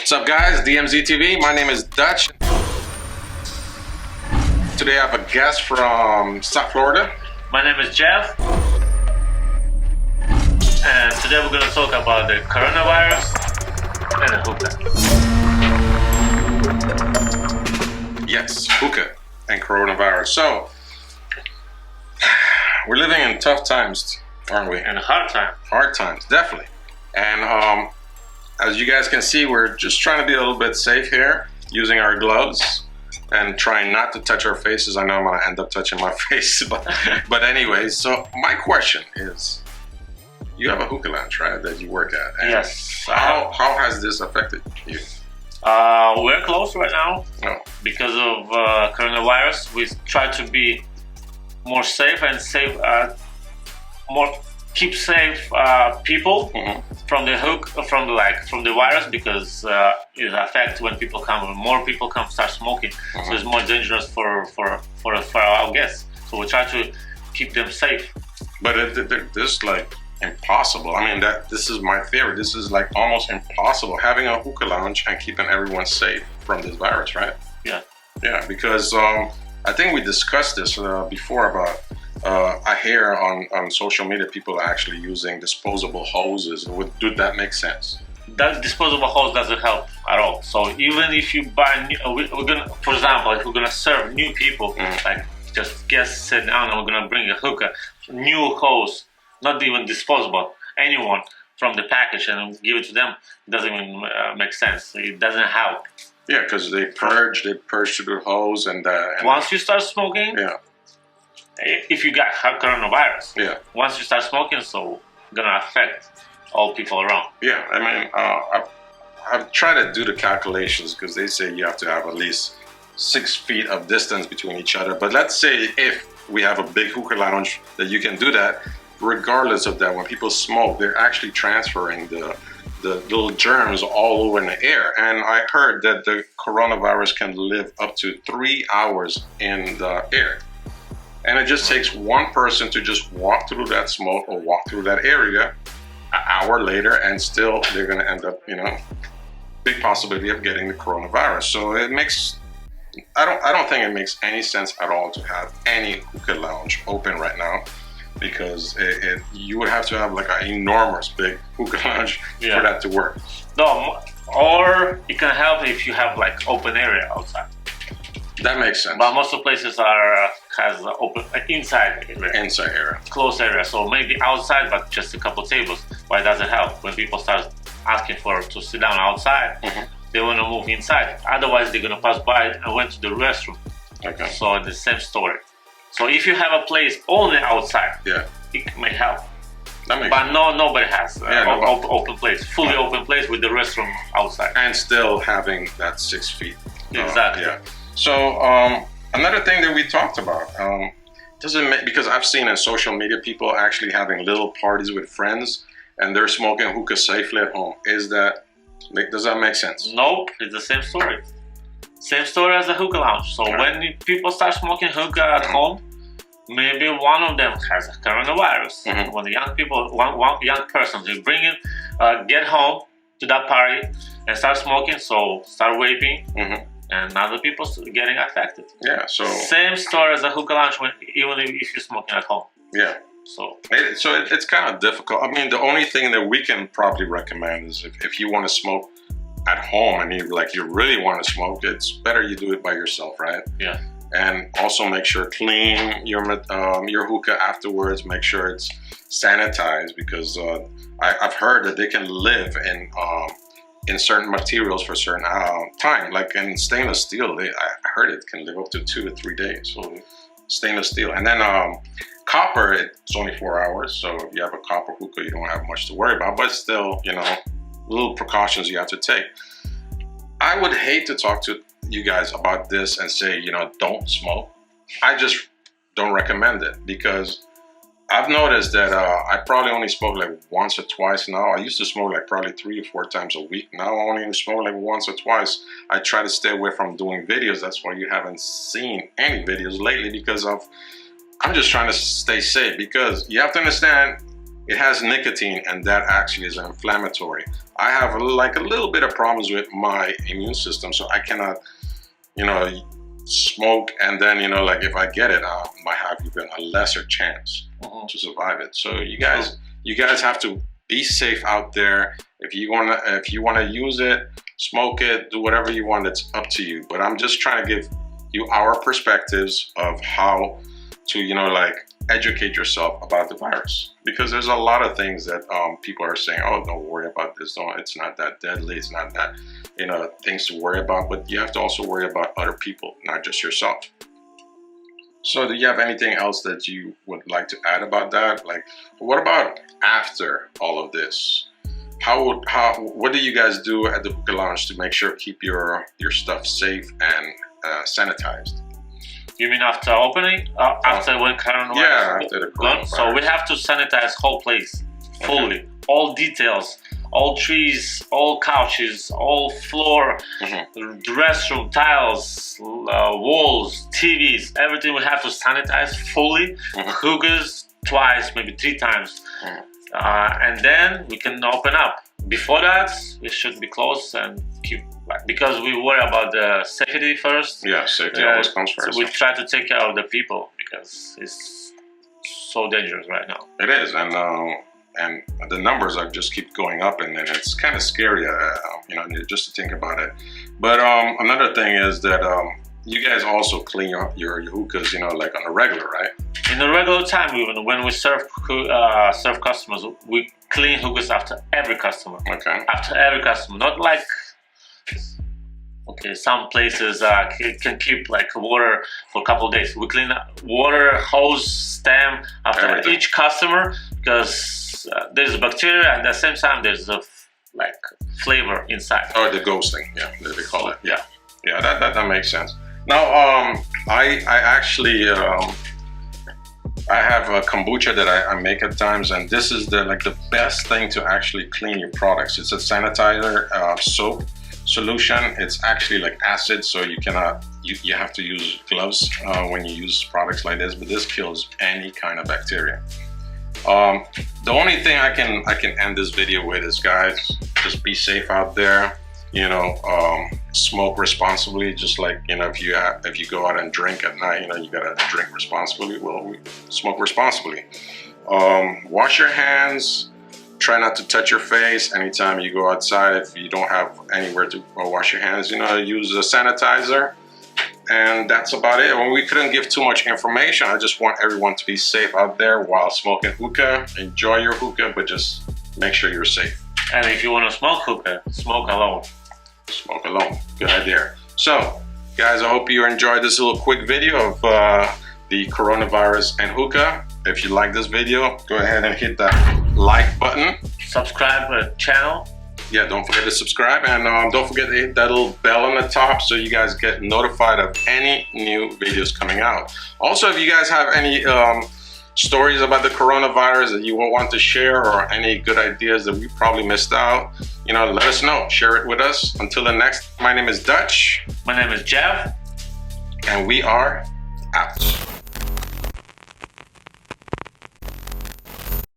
What's up, guys? DMZ TV. My name is Dutch. Today I have a guest from South Florida. My name is Jeff. And today we're going to talk about the coronavirus and the hookah. Yes, hookah and coronavirus. So, we're living in tough times, aren't we? And hard time. Hard times, definitely. And as you guys can see, we're just trying to be a little bit safe here, using our gloves and trying not to touch our faces. I know I'm gonna end up touching my face, but anyways, so my question is, you have a hookah lounge, right, that you work at? And yes. How has this affected you? We're closed right now because of coronavirus. We try to be more safe and keep safe people from the from the virus, because it affects when people come. When more people come, start smoking, so it's more dangerous for our guests. So we try to keep them safe. But this is like impossible. I mean, this is my theory. This is like almost impossible, having a hookah lounge and keeping everyone safe from this virus, right? Yeah. Yeah, because I think we discussed this before about I hear on social media people are actually using disposable hoses. Would that make sense? That disposable hose doesn't help at all. So even if you buy we're gonna, for example, if we're gonna serve new people, like just guests sit down and we're gonna bring a hookah, new hose, not even disposable, anyone from the package, and give it to them, doesn't even make sense. It doesn't help. Yeah, because they purge through the hose and once you start smoking, if you got coronavirus, once you start smoking, so gonna affect all people around. Yeah, I mean, I've tried to do the calculations, because they say you have to have at least 6 feet of distance between each other. But let's say if we have a big hookah lounge that you can do that, regardless of that, when people smoke, they're actually transferring the little germs all over in the air. And I heard that the coronavirus can live up to 3 hours in the air. And it just takes one person to just walk through that smoke or walk through that area an hour later, and still they're going to end up, big possibility of getting the coronavirus. So it makes, I don't think it makes any sense at all to have any hookah lounge open right now, because you would have to have like an enormous big hookah lounge for that to work. No, or it can help if you have like open area outside. That makes sense. But most of the places has open inside area, closed area. So maybe outside, but just a couple tables. Why does it help? When people start asking to sit down outside, they want to move inside. Otherwise, they're gonna pass by and went to the restroom. Okay. So the same story. So if you have a place only outside, it may help. That makes sense. Nobody has open place, fully open place with the restroom outside, and still having that 6 feet. Exactly. So another thing that we talked about, because I've seen on social media people actually having little parties with friends and they're smoking hookah safely at home. Does that make sense? Nope, it's the same story. Same story as the hookah lounge. So when people start smoking hookah at home, maybe one of them has coronavirus. When the young people, one young person, they bring it, get home to that party and start smoking, so start vaping. And other people getting affected. Yeah, so same story as a hookah lounge, even if you're smoking at home. Yeah. So it's kind of difficult. I mean, the only thing that we can probably recommend is if you want to smoke at home and you really want to smoke, it's better you do it by yourself, right? Yeah. And also make sure clean your hookah afterwards. Make sure it's sanitized, because I've heard that they can live in certain materials for a certain time, like in stainless steel. I heard it can live up to 2 to 3 days. So stainless steel, and then copper, it's only 4 hours. So if you have a copper hookah, you don't have much to worry about. But still, little precautions you have to take. I would hate to talk to you guys about this and say, don't smoke. I just don't recommend it, because I've noticed that I probably only smoke like once or twice now. I used to smoke like probably 3 or 4 times a week. Now I only smoke like once or twice. I try to stay away from doing videos. That's why you haven't seen any videos lately, because I'm just trying to stay safe. Because you have to understand, it has nicotine, and that actually is inflammatory. I have like a little bit of problems with my immune system, so I cannot, smoke, and then like if I get it, I might have even a lesser chance to survive it. So you guys have to be safe out there. If you wanna use it, smoke it, do whatever you want. It's up to you. But I'm just trying to give you our perspectives of how to educate yourself about the virus, because there's a lot of things that people are saying, oh, don't worry about this, it's not that deadly, it's not that things to worry about. But you have to also worry about other people, not just yourself. So do you have anything else that you would like to add about that? Like, what about after all of this? What do you guys do at the Hookah Lounge to make sure keep your stuff safe and sanitized? You mean after opening? After when coronavirus? Yeah, after the coronavirus. So we have to sanitize whole place fully. All details, all trees, all couches, all floor, the restroom, tiles, walls, TVs, everything we have to sanitize fully. Hookahs twice, maybe 3 times. And then we can open up. Before that, we should be closed and keep, because we worry about the safety first. Yeah, safety always comes first. So we try to take care of the people, because it's so dangerous right now. It is, and the numbers are just keep going up, and it's kind of scary, just to think about it. But another thing is that you guys also clean your hookahs, like on a regular, right? In the regular time, even when we serve customers, we clean hookahs after every customer. Okay. After every customer, not like, some places can keep like water for a couple of days. We clean water, hose, stem after everything. Each customer, because there's bacteria, and at the same time there's a flavor inside. Oh, the ghosting, yeah, they call it. Yeah, that makes sense. Now, I actually I have a kombucha that I make at times, and this is the best thing to actually clean your products. It's a sanitizer soap solution. It's actually like acid, so you cannot, you have to use gloves when you use products like this, but this kills any kind of bacteria. The only thing I can end this video with is, guys, just be safe out there. Smoke responsibly. Just like if you go out and drink at night, you gotta drink responsibly. Well, we smoke responsibly. Wash your hands. Try not to touch your face anytime you go outside. If you don't have anywhere to wash your hands, use a sanitizer. And that's about it. Well, we couldn't give too much information. I just want everyone to be safe out there while smoking hookah. Enjoy your hookah, but just make sure you're safe. And if you want to smoke hookah, smoke alone. Smoke alone. Good idea. So, guys, I hope you enjoyed this little quick video of the coronavirus and hookah. If you like this video, go ahead and hit that like button. Subscribe to the channel. Yeah, don't forget to subscribe, and don't forget to hit that little bell on the top so you guys get notified of any new videos coming out. Also, if you guys have any stories about the coronavirus that you want to share, or any good ideas that we probably missed out, let us know. Share it with us. Until the next, my name is Dutch. My name is Jeff. And we are out.